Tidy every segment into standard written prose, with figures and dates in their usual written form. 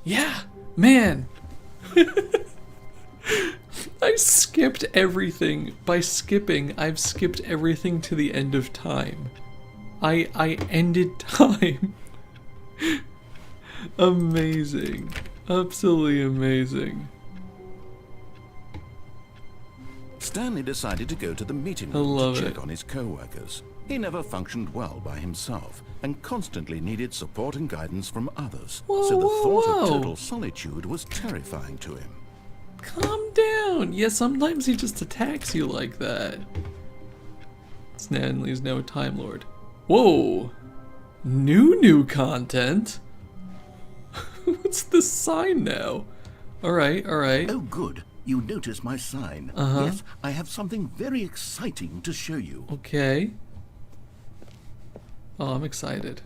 Yeah, man. I skipped everything. By skipping, I've skipped everything to the end of time. I ended time. Amazing. Absolutely amazing. Stanley decided to go to the meeting I room love to it. check on his co-workers. He never functioned well by himself and constantly needed support and guidance from others. Whoa, so the whoa, thought whoa. of total solitude was terrifying to him. Calm down. Yeah, sometimes he just attacks you like that. Stanley's now a Time Lord. Whoa. New content? What's this sign now? Alright. Oh good, you notice my sign. Yes, I have something very exciting to show you. Okay. Oh, I'm excited.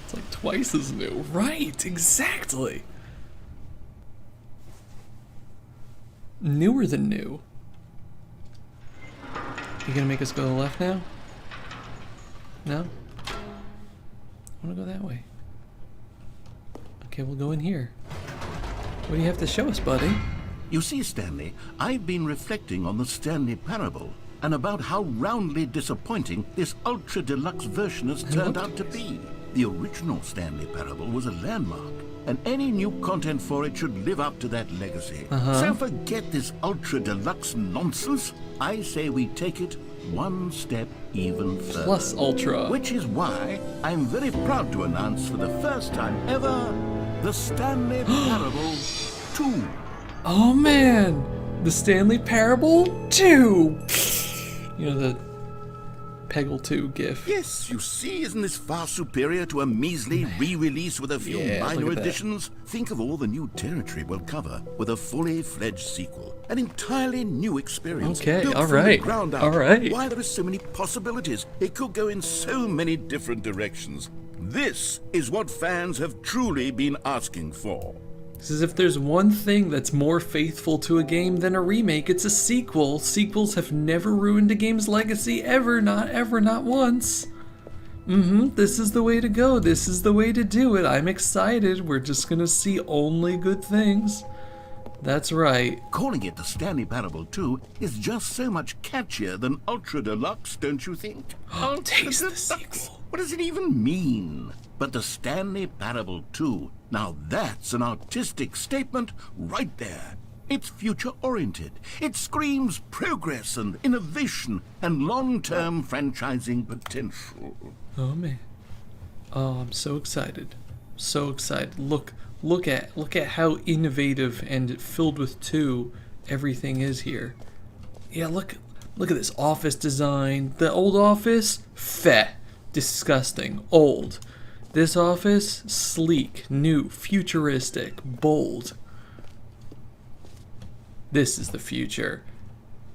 It's like twice as new. Right, exactly. Newer than new. You gonna make us go to the left now? No? I wanna go that way. Okay, we'll go in here. What do you have to show us, buddy? You see, Stanley, I've been reflecting on the Stanley parable and about how roundly disappointing this ultra deluxe version has turned out to be. The original Stanley parable was a landmark, and any new content for it should live up to that legacy. So forget this ultra deluxe nonsense. I say we take it one step even further. Plus ultra. Which is why I'm very proud to announce for the first time ever, the Stanley Parable 2. Oh man! The Stanley Parable 2! You know, the Peggle 2 gif. Yes, you see, isn't this far superior to a measly re-release with a few minor look at that. additions? Think of all the new territory we'll cover with a fully fledged sequel. An entirely new experience. Okay, built all from the right, ground up. all right. Why, there are so many possibilities. It could go in so many different directions. This is what fans have truly been asking for. This is if there's one thing that's more faithful to a game than a remake, it's a sequel. Sequels have never ruined a game's legacy ever, not once. This is the way to go. This is the way to do it. I'm excited. We're just gonna see only good things. That's right. Calling it the Stanley Parable 2 is just so much catchier than Ultra Deluxe, don't you think? Taste the Ultra Deluxe. sequel. What does it even mean? But the Stanley Parable 2, now that's an artistic statement right there. It's future-oriented. It screams progress and innovation and long-term franchising potential. Oh man. Oh, I'm so excited. So excited. Look at how innovative and filled with two everything is here. Yeah, look at this office design. The old office, feh, disgusting, old. This office, sleek, new, futuristic, bold. This is the future.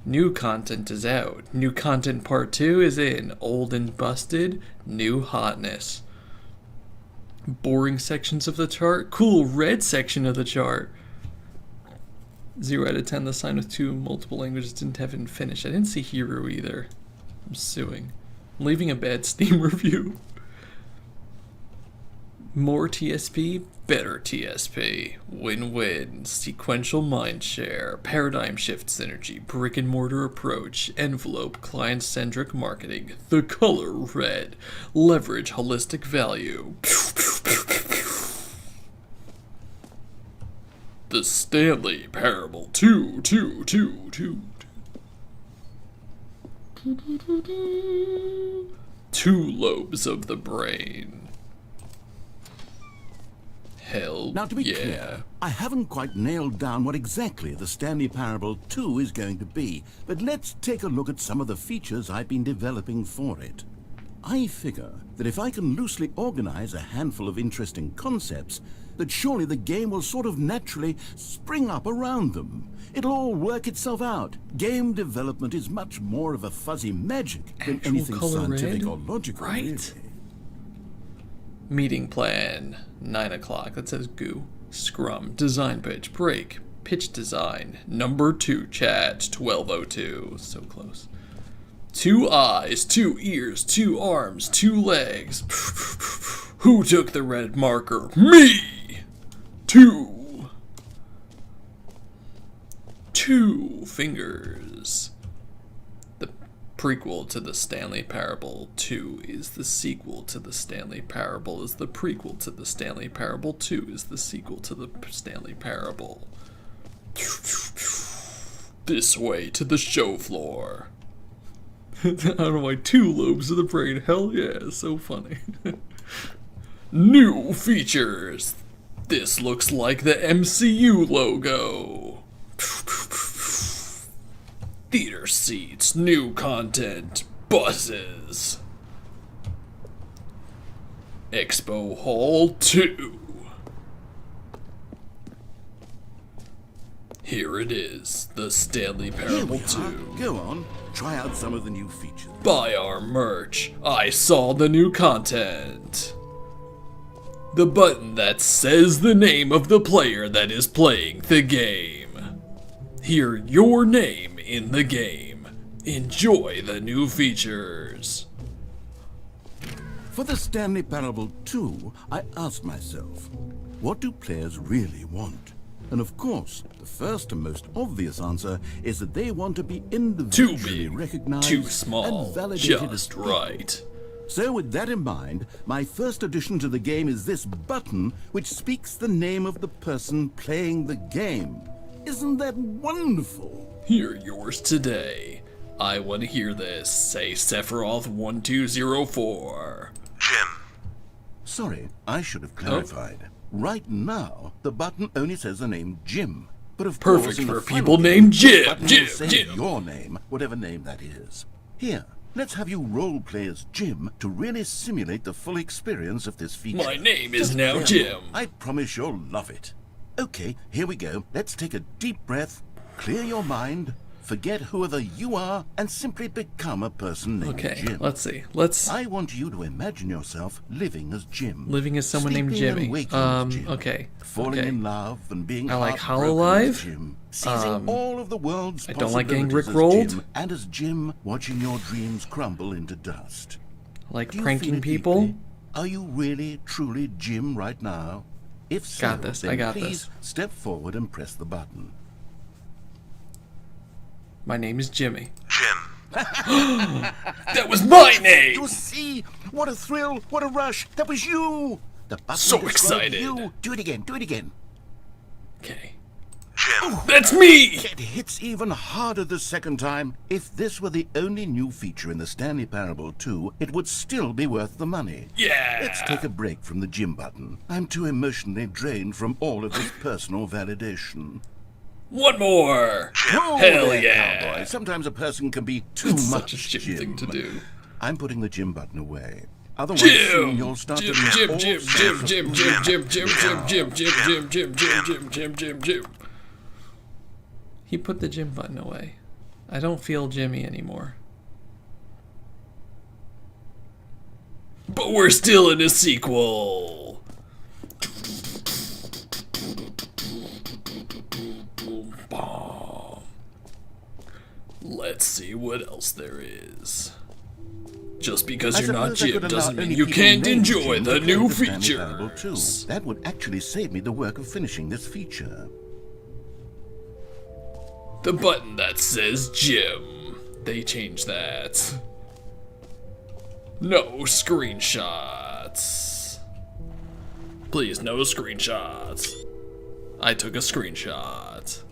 New content is out. New content part 2 is in. Old and busted, new hotness. Boring sections of the chart, cool red section of the chart. 0 out of 10, the sign with 2 multiple languages didn't have it finished. I didn't see Hero either. I'm suing. I'm leaving a bad Steam review. More TSP, better TSP. Win-win. Sequential mindshare. Paradigm shift synergy. Brick and mortar approach. Envelope. Client-centric marketing. The color red. Leverage holistic value. The Stanley Parable 2. Two lobes of the brain. Hell Now, to be yeah. clear, I haven't quite nailed down what exactly the Stanley Parable 2 is going to be, but let's take a look at some of the features I've been developing for it. I figure that if I can loosely organize a handful of interesting concepts, that surely the game will sort of naturally spring up around them. It'll all work itself out. Game development is much more of a fuzzy magic than Actual anything color scientific red? or logical, Right. really. Meeting plan, 9 o'clock, that says goo. Scrum, design pitch, break, pitch design, number 2 chat, 12:02, so close. 2 eyes, 2 ears, 2 arms, 2 legs. Who took the red marker? Me! 2 fingers. The prequel to the Stanley Parable 2 is the sequel to the Stanley Parable is the prequel to the Stanley Parable 2 is the sequel to the Stanley Parable. This way to the show floor. I don't know why 2 lobes of the brain. Hell yeah, so funny. New features. This looks like the MCU logo. Theater seats, new content, buses. Expo Hall 2. Here it is, the Stanley Parable 2. Go on, try out some of the new features. Buy our merch. I saw the new content. The button that says the name of the player that is playing the game. Hear your name in the game. Enjoy the new features. For the Stanley Parable 2, I asked myself, what do players really want? And of course, the first and most obvious answer is that they want to be individually Too big, recognized too small, and validated as just people. right. So with that in mind, my first addition to the game is this button which speaks the name of the person playing the game. Isn't that wonderful? Hear yours today. I want to hear this. Say Sephiroth 1204. Jim. Sorry, I should have clarified. Right now, the button only says the name Jim. But of Perfect course, in the for final people game, named the Jim, button Jim, will say Jim. your name, whatever name that is. Here, let's have you role play as Jim to really simulate the full experience of this feature. My name is Just now play Jim. along. I promise you'll love it. Okay, here we go. Let's take a deep breath, clear your mind, forget whoever you are, and simply become a person named Okay, Jim. let's see. Let's I want you to imagine yourself living as Jim. living as someone named Sleeping and Jimmy. waking as Jim. Okay. Falling okay. in love and being I like heartbroken Hololive. as Jim. Seizing all of the world's I don't like getting possibilities as rickrolled. Jim, and as Jim, watching your dreams crumble into dust. I like Do you pranking feel it people. deeply? Are you really, truly Jim right now? If so, Got this, I then got please this. step forward and press the button. My name is Jimmy. Jim. That was my name! You see? What a thrill! What a rush! That was you! The button So described excited. You. Do it again, do it again. Okay. Jim. That's me! It hits even harder the second time. If this were the only new feature in the Stanley Parable 2, it would still be worth the money. Yeah! Let's take a break from the Jim button. I'm too emotionally drained from all of this personal validation. One more! Whoa Hell there, yeah! cowboy. Sometimes a person can be too It's much such a Jim Jim. thing to do. I'm putting the Jim button away. Otherwise, soon Jim! you'll start Jim, to miss Jim, all Jim, sense Jim, of Jim, who Jim, you Jim, are. Jim, Jim, Jim, Jim, Jim, Jim, Jim, Jim, Jim, Jim. He put the Jim button away. I don't feel Jimmy anymore. But we're still in a sequel. Let's see what else there is. Just because I you're not suppose I Jim could allow doesn't mean only you people can't named enjoy Jim the to play new the Stanley Parable 2. features. That would actually save me the work of finishing this feature. The button that says Jim. They changed that. No screenshots. Please, no screenshots. I took a screenshot.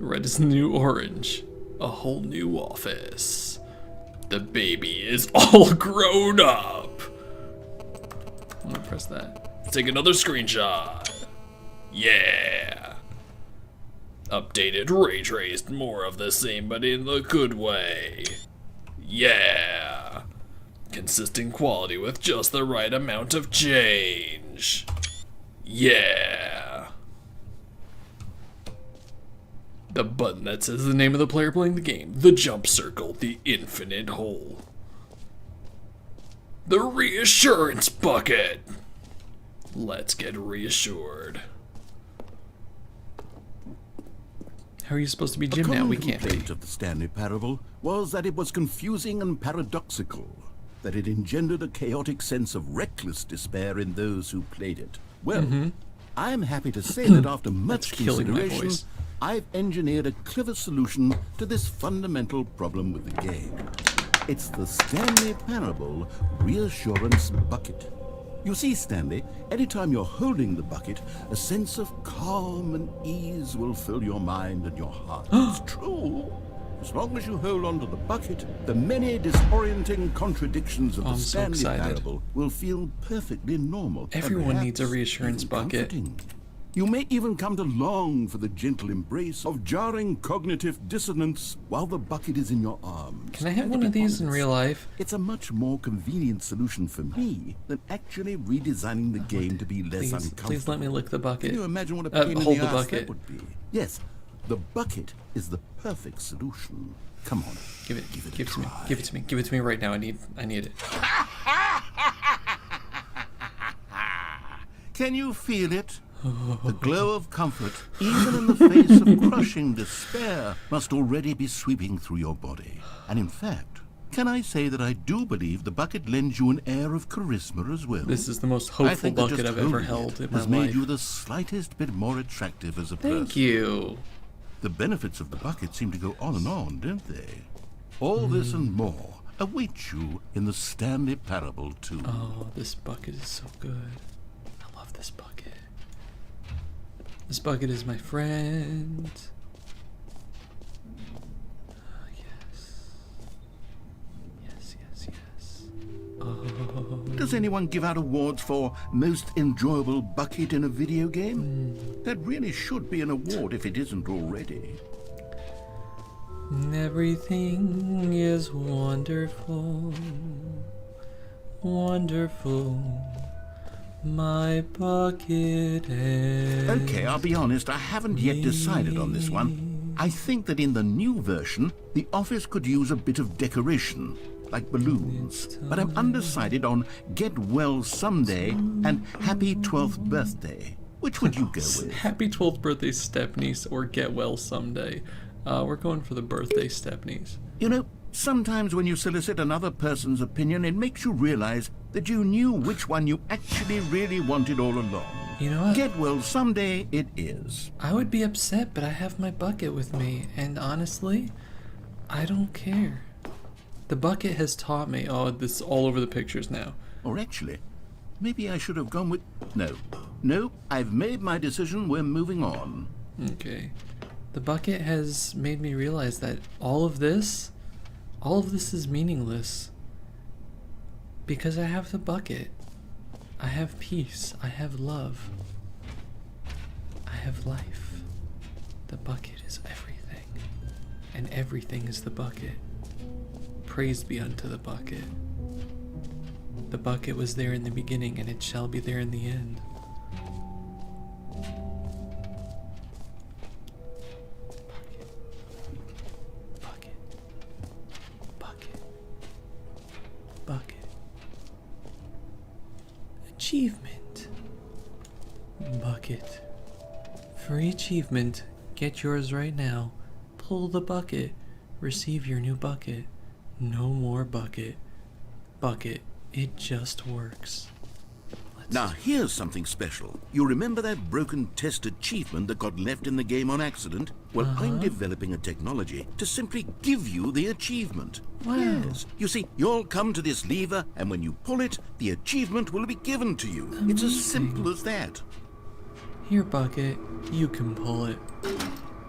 Red is the new orange. A whole new office. The baby is all grown up. I'm gonna press that. Let's take another screenshot. Yeah. Updated, ray traced, more of the same, but in the good way. Yeah. Consistent quality with just the right amount of change. Yeah. The button that says the name of the player playing the game. The jump circle. The infinite hole. The reassurance bucket. Let's get reassured. How are you supposed to be A Jim now? common We can't be. complaint of the Stanley Parable was that it was confusing and paradoxical, that it engendered a chaotic sense of reckless despair in those who played it. Well, I'm happy to say that after much killing my consideration, voice. I've engineered a clever solution to this fundamental problem with the game. It's the Stanley Parable Reassurance Bucket. You see, Stanley, anytime you're holding the bucket, a sense of calm and ease will fill your mind and your heart. It's true. As long as you hold on to the bucket, the many disorienting contradictions of the I'm so Stanley excited. Parable will feel perfectly normal. and Everyone needs a perhaps reassurance even bucket. comforting. You may even come to long for the gentle embrace of jarring cognitive dissonance while the bucket is in your arms. Can I have And one to of be these in honest, real life? It's a much more convenient solution for me than actually redesigning the game to be less uncomfortable. Please let me lick the bucket. Can you imagine what a pain in hold the the ass bucket. that would be? Yes, the bucket is the perfect solution. Come on, Give it a to me. try. Give it to me. Give it to me right now. I need it. Can you feel it? The glow of comfort, even in the face of crushing despair, must already be sweeping through your body. And in fact, can I say that I do believe the bucket lends you an air of charisma as well? This is the most I hopeful think that bucket just I've ever holding held it in my has made life. you the slightest bit more attractive as a person. Thank you. The benefits of the bucket seem to go on and on, don't they? All this and more await you in the Stanley Parable 2. Oh, this bucket is so good. I love this bucket. This bucket is my friend. Yes. Yes, yes, yes. Oh. Does anyone give out awards for most enjoyable bucket in a video game? That really should be an award if it isn't already. Everything is wonderful, wonderful. My bucket is... Okay, I'll be honest, I haven't yet decided on this one. I think that in the new version, the office could use a bit of decoration, like balloons. But I'm undecided on Get Well Someday and Happy 12th Birthday. Which would you go with? Happy 12th birthday, Stepniece, or get well someday. We're going for the birthday Stepniece. You know, sometimes when you solicit another person's opinion, it makes you realize that you knew which one you actually really wanted all along. You know what? Get Well Someday it is. I would be upset, but I have my bucket with me, and honestly, I don't care. The bucket has taught me... Oh, this is all over the pictures now. Or actually, maybe I should have gone with... No, I've made my decision. We're moving on. Okay. The bucket has made me realize that all of this is meaningless. Because I have the bucket. I have peace. I have love. I have life. The bucket is everything. And everything is the bucket. Praise be unto the bucket. The bucket was there in the beginning, and it shall be there in the end. Bucket. Bucket. Bucket. Achievement. Bucket. Free achievement. Get yours right now. Pull the bucket. Receive your new bucket. No more bucket. Bucket. It just works. Now, here's something special. You remember that broken test achievement that got left in the game on accident? Well, I'm developing a technology to simply give you the achievement. Wow. Yes. You see, you'll come to this lever, and when you pull it, the achievement will be given to you. It's as simple as that. Here, bucket. You can pull it.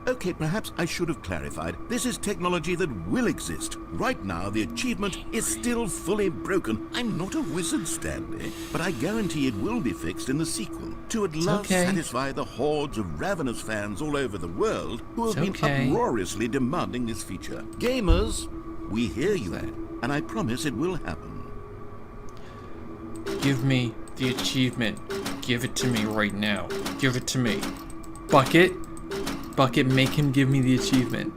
Okay, perhaps I should have clarified. This is technology that will exist. Right now, the achievement is still fully broken. I'm not a wizard, Stanley, but I guarantee it will be fixed in the sequel to at last satisfy the hordes of ravenous fans all over the world who have been uproariously demanding this feature. Gamers, we hear you, and I promise it will happen. Give me the achievement. Give it to me right now. Give it to me. Bucket. Bucket, make him give me the achievement.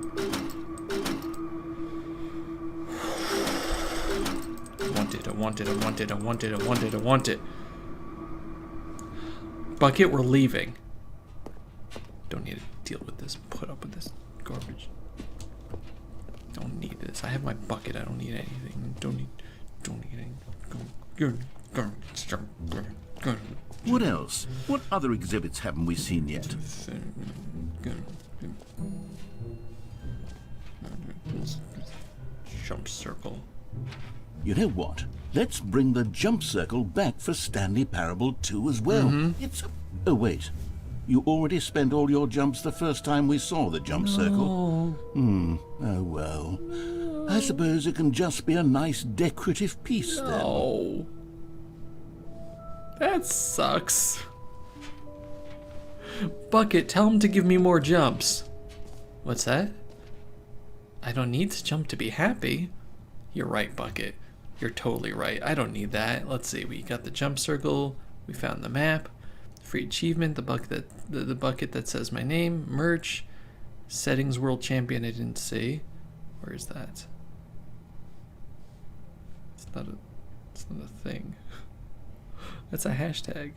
I want it, I want it, I want it, I want it, I want it, I want it. Bucket, we're leaving. Don't need to deal with this, put up with this. garbage. Don't need this. I have my bucket. I don't need anything. Don't need anything. What else? What other exhibits haven't we seen yet? Jump circle. You know what? Let's bring the jump circle back for Stanley Parable 2 as well. It's a... Oh, wait. You already spent all your jumps the first time we saw the jump circle. Oh, well. I suppose it can just be a nice decorative piece then. Oh. That sucks. Bucket, tell him to give me more jumps. What's that? I don't need to jump to be happy. You're right, Bucket. You're totally right. I don't need that. Let's see. We got the jump circle. We found the map. Free achievement. The bucket that says my name. Merch. Settings world champion. I didn't see. Where is that? It's not a thing. That's a hashtag.